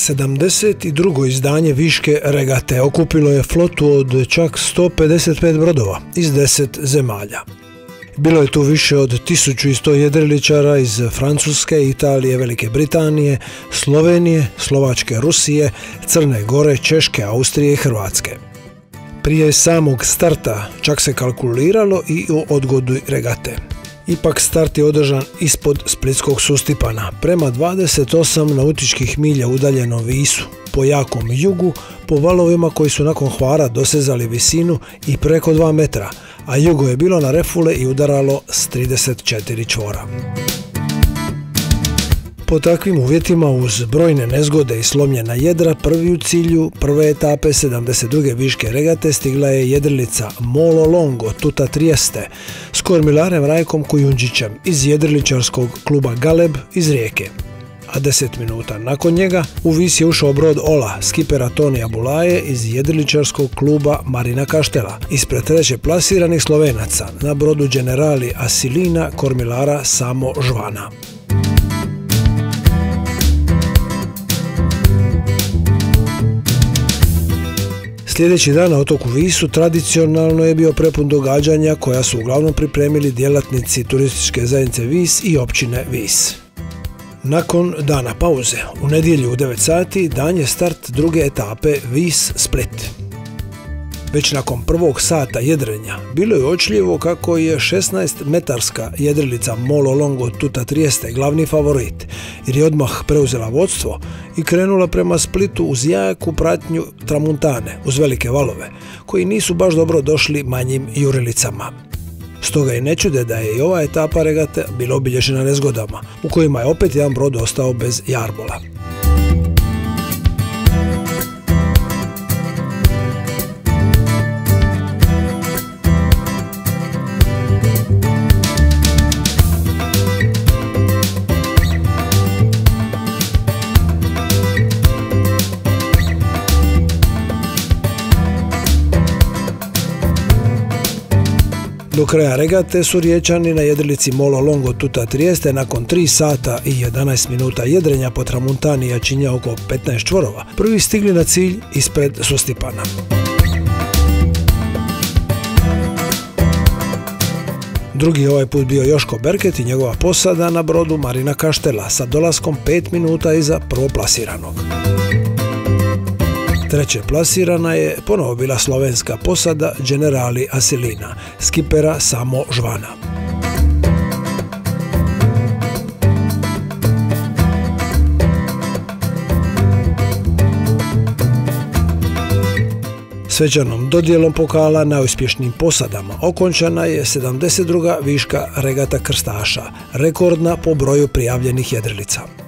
72. izdanje Viške regate okupilo je flotu od čak 155 brodova iz 10 zemalja. Bilo je tu više od 1100 jedriličara iz Francuske, Italije, Velike Britanije, Slovenije, Slovačke, Rusije, Crne Gore, Češke, Austrije i Hrvatske. Prije samog starta čak se kalkuliralo i o odgodi regate. Ipak start je održan ispod Splitskog Sustipana, prema 28 nautičkih milja udaljenom Visu, po jakom jugu, po valovima koji su nakon Hvara dosezali visinu i preko 2 metra, a jugo je bilo na refule i udaralo s 34 čvora. Po takvim uvjetima, uz brojne nezgode i slomljena jedra, prvi u cilju prve etape 72. Viške regate stigla je jedrilica Molo Longo Tuta Trieste s kormilarem Rajkom Kujundžićem iz jedriličarskog kluba Galeb iz Rijeke. A 10 minuta nakon njega u Vis je ušao brod Ola skipera Tonija Bulaje iz jedriličarskog kluba Marina Kaštela, ispred treće plasiranih Slovenaca na brodu Generali Asilina kormilara Samo Žvana. Sljedeći dan na otoku Visu tradicionalno je bio prepun događanja koja su uglavnom pripremili djelatnici turističke zajednice Vis i općine Vis. Nakon dana pauze, u nedjelju u 9 sati, dan je start druge etape Vis-Split. Već nakon prvog sata jedrenja bilo je uočljivo kako je 16-metarska jedrilica Molo Longo Tuta Trieste glavni favorit, jer je odmah preuzela vodstvo i krenula prema Splitu uz jaku pratnju tramuntane, uz velike valove, koji nisu baš dobro došli manjim jurilicama. Stoga i ne čude da je i ova etapa regate bila obilježena nezgodama, u kojima je opet jedan brod ostao bez jarbola. Do kraja regate su Riječani na jedrilici Molo Longo Tuta Trieste nakon 3 sata i 11 minuta jedrenja po tramuntani jačinja oko 15 čvorova prvi stigli na cilj ispred Sustipana. Drugi je ovaj put bio Joško Berket i njegova posada na brodu Marina Kaštela sa dolaskom 5 minuta iza prvoplasiranog. Treće plasirana je ponovo bila slovenska posada Generali Asilina, skipera Samo Žvana. Svečanom dodjelom pokala najuspješnijim posadama okončana je 72. Viška regata krstaša, rekordna po broju prijavljenih jedrilica.